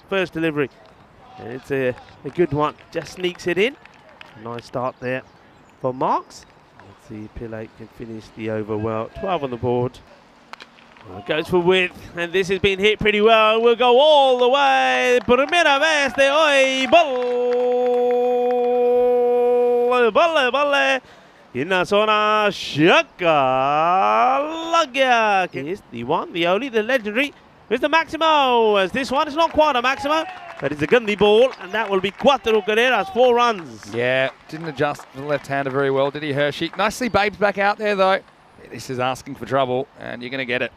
First delivery, and it's a good one, just sneaks it in. Nice start there for Marks. Let's see if Pillay can finish the over well. 12 on the board. Well, it goes for width, and this has been hit pretty well. We'll go all the way. Primera vez de hoy. Bolle, bolle. In la zona, Shakalagya. Here's the one, the only, the legendary. Mr. Maximo, as this one is not quite a Maximo, but it's a Gundy ball, and that will be Cuatro Carreras, 4 runs. Yeah, didn't adjust the left-hander very well, did he, Hershey? Nicely, Babes back out there, though. This is asking for trouble, and you're going to get it.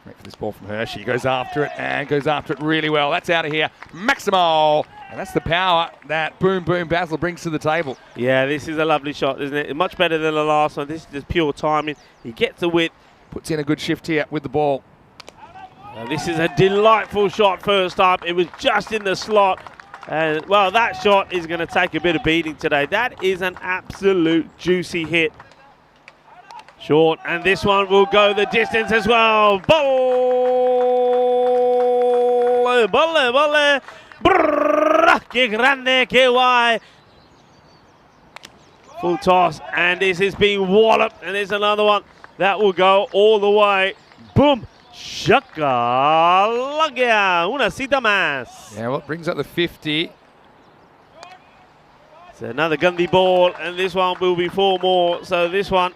Wait for this ball from Hershey. He goes after it, and goes after it really well. That's out of here. Maximo! And that's the power that Boom Boom Basil brings to the table. Yeah, this is a lovely shot, isn't it? Much better than the last one. This is just pure timing. He gets the width. Puts in a good shift here with the ball. This is a delightful shot first up. It was just in the slot. And, well, that shot is going to take a bit of beating today. That is an absolute juicy hit. Short, and this one will go the distance as well. Bolle, bolle, bolle. Brrr, que grande, que guay. Full toss, and this is being walloped. And there's another one that will go all the way. Boom. Shakalagya, una cita más. Yeah, well, it brings up the 50. It's another Gundy ball, and this one will be 4 more. So this one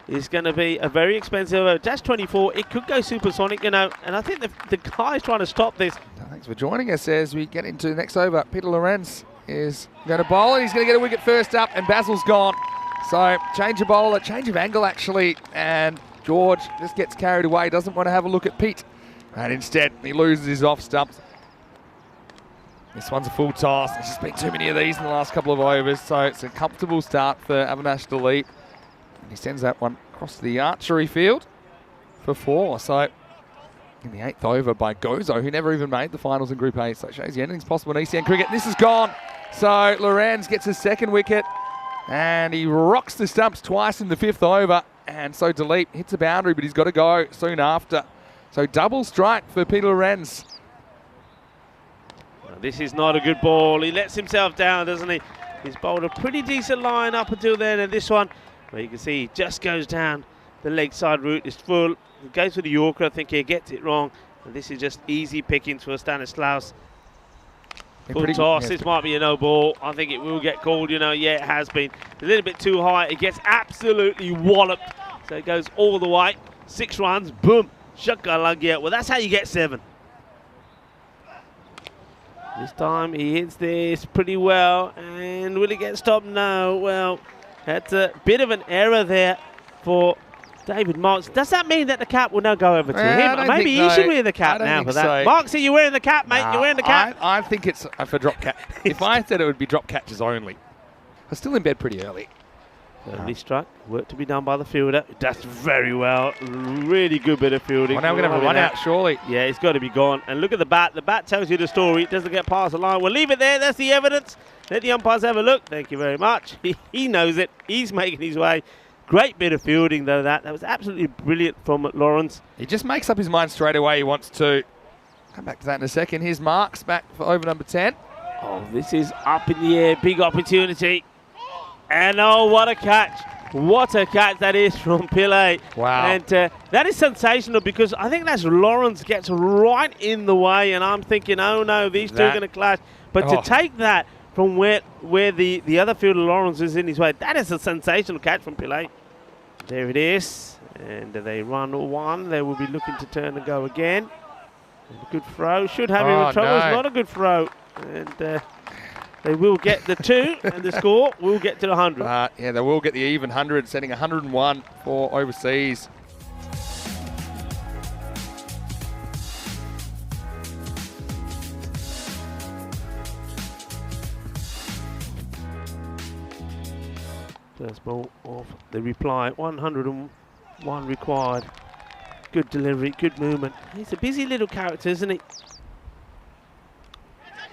is going to be a very expensive dash 24. It could go supersonic, you know, and I think the guy's trying to stop this. Thanks for joining us as we get into the next over. Peter Lorenz is going to bowl, and he's going to get a wicket first up, and Basil's gone. So change of bowler, change of angle actually, and George just gets carried away, doesn't want to have a look at Pete. And instead, he loses his off stumps. This one's a full toss. There's just been too many of these in the last couple of overs, so it's a comfortable start for Avinash to lead. And he sends that one across the archery field for 4. So in the 8th over by Gozo, who never even made the finals in Group A. So it shows you anything's possible in ECN cricket. This is gone. So Lorenz gets his 2nd wicket, and he rocks the stumps twice in the 5th over. And so Dilip hits a boundary, but he's got to go soon after. So double strike for Peter Lorenz. Well, this is not a good ball. He lets himself down, doesn't he? He's bowled a pretty decent line up until then, and this one, where you can see he just goes down. The leg side route is full. He goes for the Yorker. I think he gets it wrong. And this is just easy pickings for Stanislaus. Full toss. This might be a no ball. I think it will get called, you know. Yeah, it has been. A little bit too high. It gets absolutely walloped. So it goes all the way. 6 runs. Boom. Shakalagya. Well, that's how you get 7. This time he hits this pretty well. And will he get stopped? No. Well, that's a bit of an error there for David Marks. Does that mean that the cap will now go over to him? Maybe he should wear the cap now for that. So. Marks, you're wearing the cap, mate. You're wearing the cap. I think it's for drop catch. If I said it would be drop catches only. I'm still in bed pretty early. Early struck. Work to be done by the fielder. Does very well. Really good bit of fielding. Well, now we're going to have a run out, surely. Yeah, it's got to be gone. And look at the bat. The bat tells you the story. It doesn't get past the line. We'll leave it there. That's the evidence. Let the umpires have a look. Thank you very much. He knows it. He's making his way. Great bit of fielding, though, that. That was absolutely brilliant from Lawrence. He just makes up his mind straight away. He wants to come back to that in a second. Here's Marks back for over number 10. Oh, this is up in the air. Big opportunity. And, oh, what a catch. What a catch that is from Pillay. Wow. And that is sensational because I think that's Lawrence gets right in the way. And I'm thinking, oh, no, these two are going to clash. But to take that from where the other fielder, Lawrence, is in his way, that is a sensational catch from Pillay. There it is, and they run 1. They will be looking to turn and go again. And a good throw, should have him in trouble. No. It's not a good throw, and they will get the 2, and the score will get to 100. Yeah, they will get the even 100, setting 101 for overseas. First ball of the reply, 101 required. Good delivery, good movement. He's a busy little character, isn't he?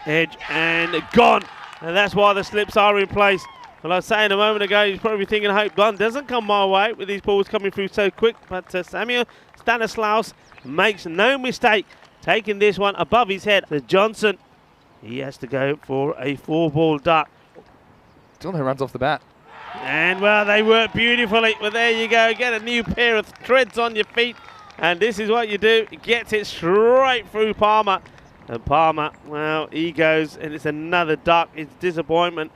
Edge and gone. And that's why the slips are in place. Well, I was saying a moment ago, he's probably thinking, I hope one doesn't come my way with these balls coming through so quick. But Samuel Stanislaus makes no mistake, taking this one above his head. The Johnson, he has to go for a 4-ball duck. Still no runs off the bat. And, well, they work beautifully. Well, there you go. Get a new pair of treads on your feet. And this is what you do. He gets it straight through Palmer. And Palmer, well, he goes, and it's another duck. It's disappointment.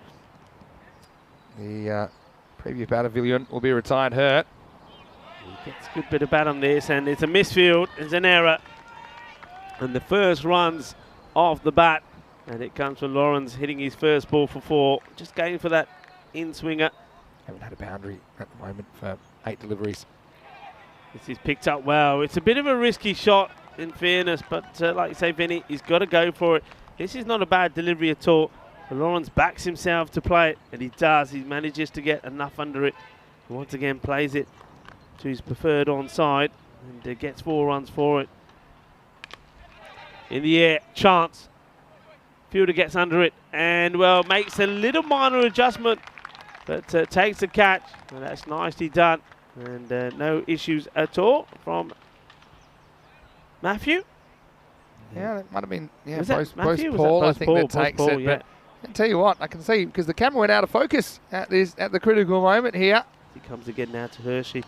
The previous batter, Villian, will be retired hurt. He gets a good bit of bat on this, and it's a misfield. It's an error. And the first runs off the bat. And it comes from Lawrence hitting his first ball for 4. Just going for that in-swinger. Haven't had a boundary at the moment for 8 deliveries. This is picked up well. It's a bit of a risky shot, in fairness, but like you say, Vinny, he's got to go for it. This is not a bad delivery at all. But Lawrence backs himself to play it, and he does. He manages to get enough under it. And once again, plays it to his preferred onside, and gets 4 runs for it. In the air, chance. Fielder gets under it, and, well, makes a little minor adjustment, but takes the catch. And that's nicely done. And no issues at all from Matthew. Yeah, that might have been Was both Matthew? Paul, Was I think, that takes Paul, it. yeah. But I can tell you what, I can see, because the camera went out of focus at the critical moment here. He comes again now to Hershey.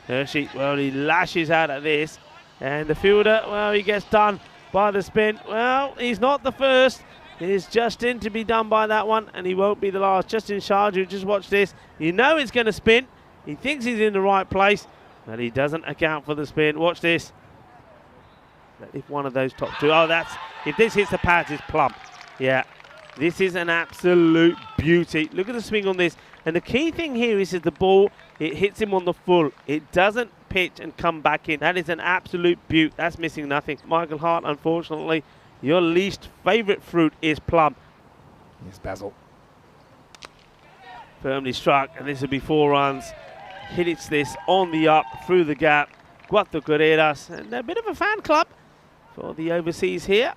Hershey, well, he lashes out at this. And the fielder, well, he gets done by the spin. Well, he's not the first. It is Justin to be done by that one, and he won't be the last. Justin Sharju, just watch this. You know it's going to spin. He thinks he's in the right place, but he doesn't account for the spin. Watch this. If one of those top 2, if this hits the pads, it's plump. Yeah, this is an absolute beauty. Look at the swing on this. And the key thing here is that the ball, it hits him on the full. It doesn't pitch and come back in. That is an absolute beaut. That's missing nothing. Michael Hart, unfortunately, your least favourite fruit is plum. Yes, Basil. Firmly struck, and this will be 4 runs. Hits this on the up, through the gap. Cuatro carreras, and a bit of a fan club for the overseas here.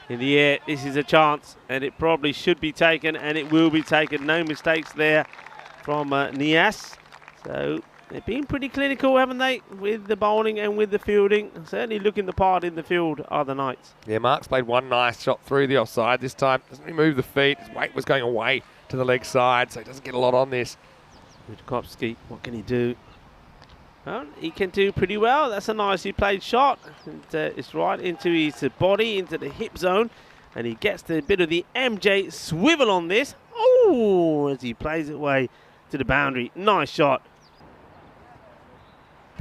In the air, this is a chance, and it probably should be taken, and it will be taken. No mistakes there from Nias. So they've been pretty clinical, haven't they, with the bowling and with the fielding. Certainly looking the part in the field are the Knights. Yeah, Mark's played one nice shot through the offside this time. Doesn't he move the feet? His weight was going away to the leg side, so he doesn't get a lot on this. Rutkowski, what can he do? Well, he can do pretty well. That's a nicely played shot. And it's right into his body, into the hip zone. And he gets the bit of the MJ swivel on this. Oh, as he plays it away to the boundary. Nice shot.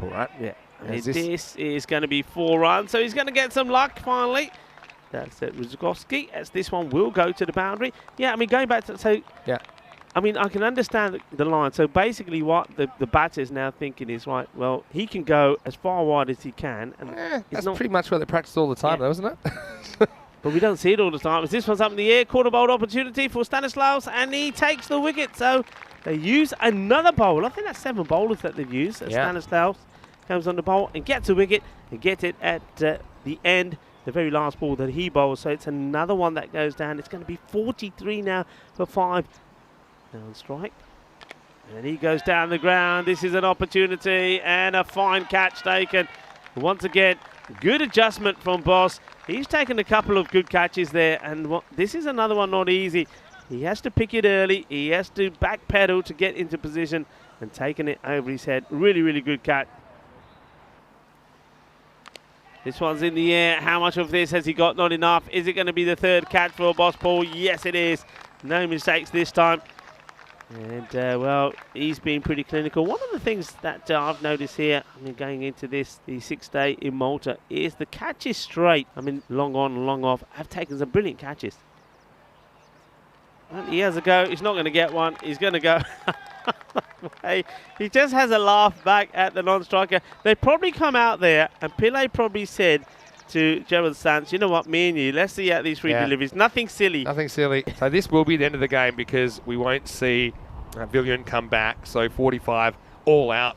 All right. Yeah. And this is going to be 4 runs. So he's going to get some luck finally. That's Rutkowski. As this one will go to the boundary. Yeah, I mean, going back to... So, yeah. I mean, I can understand the line. So basically what the batter is now thinking is, right, well, he can go as far wide as he can. And that's pretty much what they practice all the time, though, isn't it? But we don't see it all the time. As this one's up in the air, quarter bowl opportunity for Stanislaus, and he takes the wicket. So they use another bowl. I think that's 7 bowlers that they've used. Stanislaus comes on the bowl and gets a wicket and gets it at the end, the very last ball that he bowls. So it's another one that goes down. It's going to be 43 now for 5. Down strike, and he goes down the ground. This is an opportunity and a fine catch taken. Once again, good adjustment from Boss. He's taken a couple of good catches there, and this is another one not easy. He has to pick it early. He has to backpedal to get into position, and taking it over his head. Really, really good catch. This one's in the air. How much of this has he got? Not enough. Is it going to be the 3rd catch for Boss Paul? Yes, it is. No mistakes this time. And, well, he's been pretty clinical. One of the things that I've noticed here, I mean, going into this, the 6th day in Malta, is the catches straight. I mean, long on, long off, have taken some brilliant catches. Well, he has a go. He's not going to get one. He's going to go. Hey, he just has a laugh back at the non-striker. They probably come out there, and Pillay probably said to Gerald Sands, you know what, me and you, let's see out these 3 deliveries. Nothing silly. Nothing silly. So this will be the end of the game because we won't see Villian come back. So 45 all out